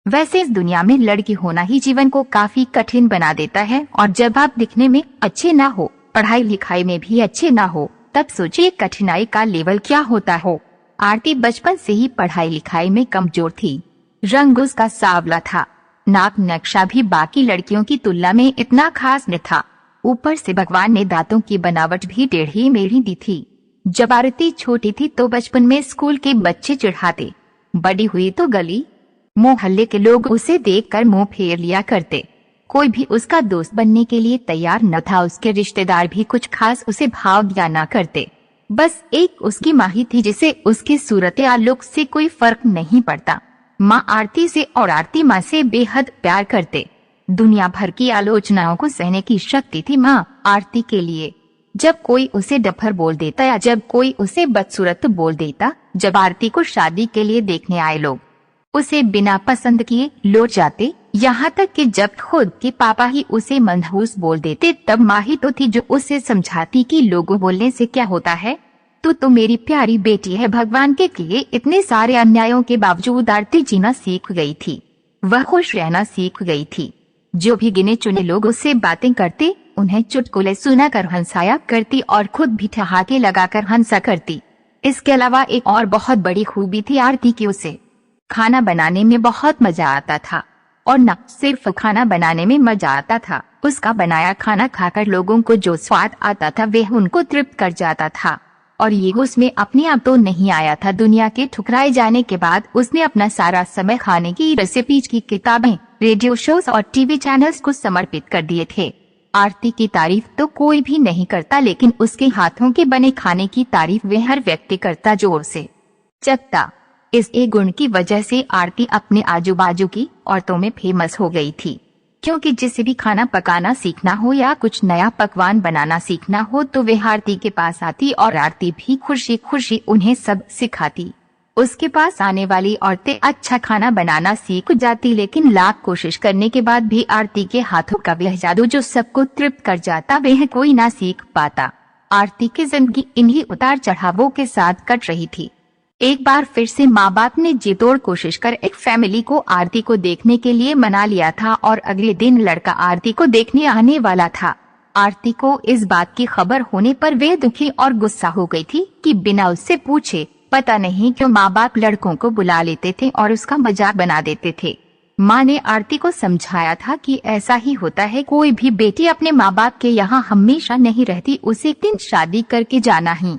वैसे इस दुनिया में लड़की होना ही जीवन को काफी कठिन बना देता है, और जब आप दिखने में अच्छे ना हो, पढ़ाई लिखाई में भी अच्छे ना हो, तब सोचिए कठिनाई का लेवल क्या होता हो। आरती बचपन से ही पढ़ाई लिखाई में कमजोर थी। रंग उसका सांवला था, नाक नक्शा भी बाकी लड़कियों की तुलना में इतना खास न था। ऊपर से भगवान ने दांतों की बनावट भी टेढ़ी मेढ़ी दी थी। जब आरती छोटी थी तो बचपन में स्कूल के बच्चे चिढ़ाते, बड़ी हुई तो गली मोहल्ले के लोग उसे देखकर मुंह फेर लिया करते। कोई भी उसका दोस्त बनने के लिए तैयार न था। उसके रिश्तेदार भी कुछ खास उसे भाव दिया न करते। बस एक उसकी माँ ही थी जिसे उसकी सूरत या लुक से कोई फर्क नहीं पड़ता। माँ आरती से और आरती माँ से बेहद प्यार करते। दुनिया भर की आलोचनाओं को सहने की शक्ति थी माँ आरती के लिए। जब कोई उसे डफर बोल देता या जब कोई उसे बदसूरत बोल देता, जब आरती को शादी के लिए देखने आए लोग उसे बिना पसंद किए लौट जाते, यहाँ तक कि जब खुद के पापा ही उसे मनहूस बोल देते, तब माँ ही तो थी जो उसे समझाती कि लोगों बोलने से क्या होता है, तू तो मेरी प्यारी बेटी है। भगवान के लिए इतने सारे अन्यायों के बावजूद आरती जीना सीख गई थी। वह खुश रहना सीख गई थी। जो भी गिने चुने लोग उससे बातें करते, उन्हें चुटकुले सुनाकर हंसाया करती और खुद भी ठहाके लगाकर हंसा करती। इसके अलावा एक और बहुत बड़ी खूबी थी आरती की, उसे खाना बनाने में बहुत मजा आता था। और न सिर्फ खाना बनाने में मजा आता था, उसका बनाया खाना खाकर लोगों को जो स्वाद आता था वह उनको तृप्त कर जाता था। और ये उसमें अपने आप तो नहीं आया था। दुनिया के ठुकराए जाने के बाद उसने अपना सारा समय खाने की रेसिपीज की किताबें, रेडियो शोज और टीवी चैनल्स को समर्पित कर दिए थे। आरती की तारीफ तो कोई भी नहीं करता, लेकिन उसके हाथों के बने खाने की तारीफ वह हर व्यक्ति करता जोर से चखता। इस एक गुण की वजह से आरती अपने आजू बाजू की औरतों में फेमस हो गई थी, क्योंकि जिसे भी खाना पकाना सीखना हो या कुछ नया पकवान बनाना सीखना हो तो वे आरती के पास आती और आरती भी खुशी खुशी उन्हें सब सिखाती। उसके पास आने वाली औरतें अच्छा खाना बनाना सीख जाती, लेकिन लाख कोशिश करने के बाद भी आरती के हाथों का वह जादू जो सबको तृप्त कर जाता वह कोई ना सीख पाता। आरती की जिंदगी इन्हीं उतार चढ़ावों के साथ कट रही थी। एक बार फिर से माँ बाप ने जी तोड़ कोशिश कर एक फैमिली को आरती को देखने के लिए मना लिया था और अगले दिन लड़का आरती को देखने आने वाला था। आरती को इस बात की खबर होने पर वे दुखी और गुस्सा हो गई थी कि बिना उससे पूछे पता नहीं क्यों माँ बाप लड़कों को बुला लेते थे और उसका मजाक बना देते थे। माँ ने आरती को समझाया था कि ऐसा ही होता है, कोई भी बेटी अपने माँ बाप के यहाँ हमेशा नहीं रहती, उसे एक दिन शादी करके जाना ही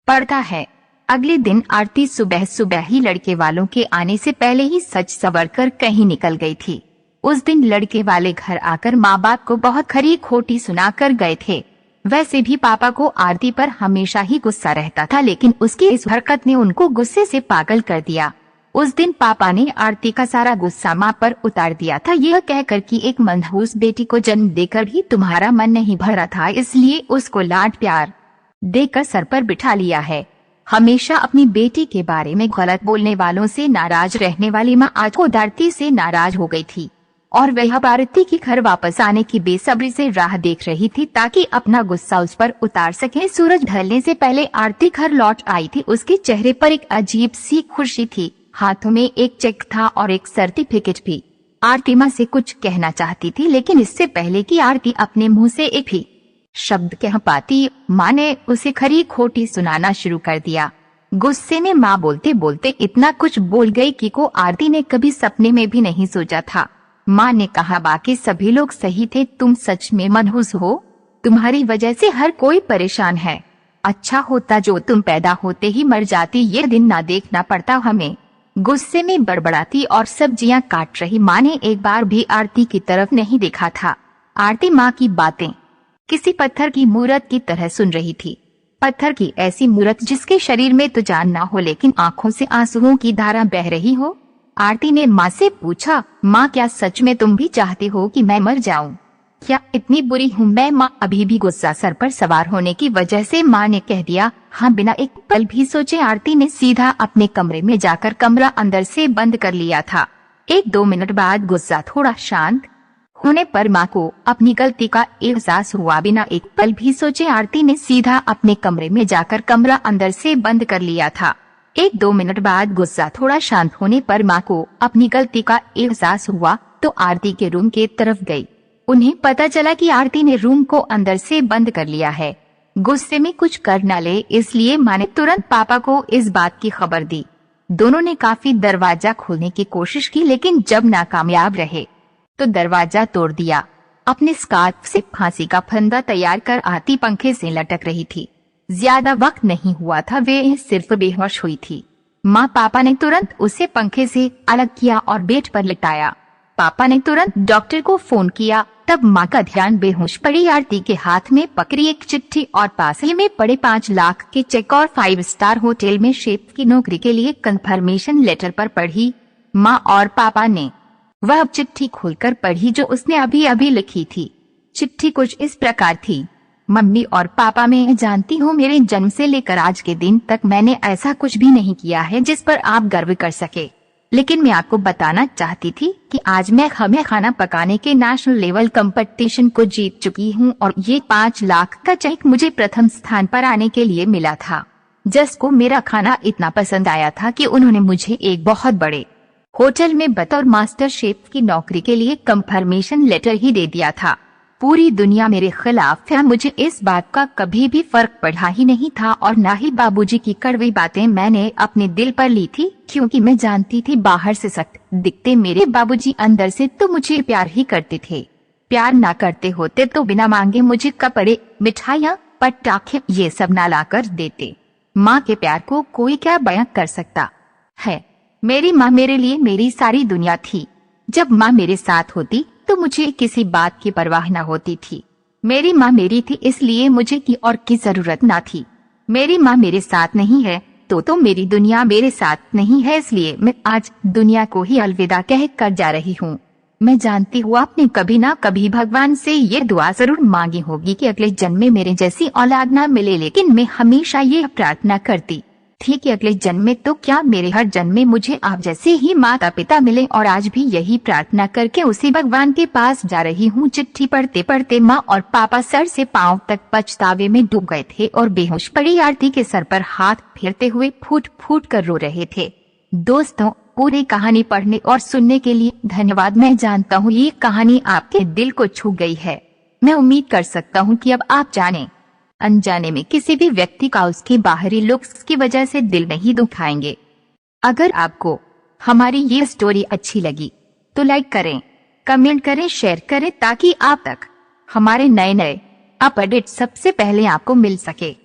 पड़ता है। अगले दिन आरती सुबह सुबह ही लड़के वालों के आने से पहले ही सज संवर कर कहीं निकल गई थी। उस दिन लड़के वाले घर आकर माँ बाप को बहुत खरी खोटी सुनाकर गए थे। वैसे भी पापा को आरती पर हमेशा ही गुस्सा रहता था, लेकिन उसकी इस हरकत ने उनको गुस्से से पागल कर दिया। उस दिन पापा ने आरती का सारा गुस्सा माँ पर उतार दिया था, यह कहकर कि एक मनहूस बेटी को जन्म देकर भी तुम्हारा मन नहीं भरा था, इसलिए उसको लाड प्यार देकर सर पर बिठा लिया है। हमेशा अपनी बेटी के बारे में गलत बोलने वालों से नाराज रहने वाली माँ आज खुद आरती से नाराज हो गई थी और वह आरती के घर वापस आने की बेसब्री से राह देख रही थी ताकि अपना गुस्सा उस पर उतार सके। सूरज ढलने से पहले आरती घर लौट आई थी। उसके चेहरे पर एक अजीब सी खुशी थी, हाथों में एक चेक था और एक सर्टिफिकेट भी। आरती माँ से कुछ कहना चाहती थी, लेकिन इससे पहले कि आरती अपने मुंह से एक भी शब्द कह पाती, माँ ने उसे खरी खोटी सुनाना शुरू कर दिया। गुस्से में माँ बोलते बोलते इतना कुछ बोल गई कि को आरती ने कभी सपने में भी नहीं सोचा था। माँ ने कहा, बाकी सभी लोग सही थे, तुम सच में मनहूस हो, तुम्हारी वजह से हर कोई परेशान है। अच्छा होता जो तुम पैदा होते ही मर जाती, ये दिन ना देखना पड़ता हमें। गुस्से में बड़बड़ाती और सब्जियां काट रही माँ ने एक बार भी आरती की तरफ नहीं देखा था। आरती माँ की बातें किसी पत्थर की मूरत की तरह सुन रही थी। पत्थर की ऐसी मूरत जिसके शरीर में तो जान ना हो, लेकिन आंखों से आंसुओं की धारा बह रही हो। आरती ने माँ से पूछा, माँ क्या सच में तुम भी चाहती हो कि मैं मर जाऊं? क्या इतनी बुरी हूँ मैं? माँ अभी भी गुस्सा सर पर सवार होने की वजह से माँ ने कह दिया, हाँ। बिना एक पल भी सोचे आरती ने सीधा अपने कमरे में जाकर कमरा अंदर से बंद कर लिया था। 1-2 मिनट बाद गुस्सा थोड़ा शांत होने पर माँ को अपनी गलती का एहसास हुआ। बिना एक पल भी सोचे आरती ने सीधा अपने कमरे में जाकर कमरा अंदर से बंद कर लिया था। 1-2 मिनट बाद गुस्सा थोड़ा शांत होने पर माँ को अपनी गलती का एहसास हुआ तो आरती के रूम की तरफ गई। उन्हें पता चला कि आरती ने रूम को अंदर से बंद कर लिया है। गुस्से में कुछ कर न ले इसलिए माँ ने तुरंत पापा को इस बात की खबर दी। दोनों ने काफी दरवाजा खोलने की कोशिश की लेकिन जब नाकामयाब रहे तो दरवाजा तोड़ दिया। अपने स्कार्फ से फांसी का फंदा तैयार कर आरती पंखे से लटक रही थी। ज्यादा वक्त नहीं हुआ था, वे सिर्फ बेहोश हुई थी। माँ पापा ने तुरंत उसे पंखे से अलग किया और बेड पर लिटाया। पापा ने तुरंत डॉक्टर को फोन किया। तब माँ का ध्यान बेहोश पड़ी आरती के हाथ में पकड़ी एक चिट्ठी और पास ही में पड़े 5 लाख के चेक और 5 स्टार होटल में शेफ की नौकरी के लिए कंफर्मेशन लेटर पर पढ़ी। माँ और पापा ने वह चिट्ठी खोलकर पढ़ी जो उसने अभी अभी लिखी थी। चिट्ठी कुछ इस प्रकार थी। मम्मी और पापा, मैं जानती हूँ मेरे जन्म से लेकर आज के दिन तक मैंने ऐसा कुछ भी नहीं किया है जिस पर आप गर्व कर सके, लेकिन मैं आपको बताना चाहती थी कि आज मैं हमें खाना पकाने के नेशनल लेवल कंपटीशन को जीत चुकी हूँ और ये 5 लाख का चेक मुझे प्रथम स्थान पर आने के लिए मिला था। जस को मेरा खाना इतना पसंद आया था कि उन्होंने मुझे एक बहुत बड़े होटल में बतौर मास्टर शेफ की नौकरी के लिए कंफर्मेशन लेटर ही दे दिया था। पूरी दुनिया मेरे खिलाफ है। मुझे इस बात का कभी भी फर्क पड़ा ही नहीं था और न ही बाबूजी की कड़वी बातें मैंने अपने दिल पर ली थी, क्योंकि मैं जानती थी बाहर से सख्त दिखते मेरे बाबूजी अंदर से तो मुझे प्यार ही करते थे। प्यार ना करते होते तो बिना मांगे मुझे कपड़े, मिठाइयाँ, पटाखे ये सब ना ला कर देते। माँ के प्यार को कोई क्या बयां कर सकता है। मेरी माँ मेरे लिए मेरी सारी दुनिया थी। जब माँ मेरे साथ होती तो मुझे किसी बात की परवाह न होती थी। मेरी माँ मेरी थी इसलिए मुझे की और की जरूरत न थी। मेरी माँ मेरे साथ नहीं है तो मेरी दुनिया मेरे साथ नहीं है, इसलिए मैं आज दुनिया को ही अलविदा कह कर जा रही हूँ। मैं जानती हूँ आपने कभी ना कभी भगवान से ये दुआ जरूर मांगी होगी कि अगले जन्म में मेरे जैसी औलाद ना मिले, लेकिन मैं हमेशा ये प्रार्थना करती थी कि अगले जन्म में तो क्या मेरे हर जन्म में मुझे आप जैसे ही माता पिता मिले, और आज भी यही प्रार्थना करके उसी भगवान के पास जा रही हूँ। चिट्ठी पढ़ते पढ़ते माँ और पापा सर से पांव तक पछतावे में डूब गए थे और बेहोश पड़ी आरती के सर पर हाथ फेरते हुए फूट फूट कर रो रहे थे। दोस्तों, पूरी कहानी पढ़ने और सुनने के लिए धन्यवाद। मैं जानता हूँ ये कहानी आपके दिल को छू गई है। मैं उम्मीद कर सकता हूँ कि अब आप जाने अनजाने में किसी भी व्यक्ति का उसके बाहरी लुक्स की वजह से दिल नहीं दुखाएंगे। अगर आपको हमारी ये स्टोरी अच्छी लगी तो लाइक करें, कमेंट करें, शेयर करें ताकि आप तक हमारे नए अपडेट सबसे पहले आपको मिल सके।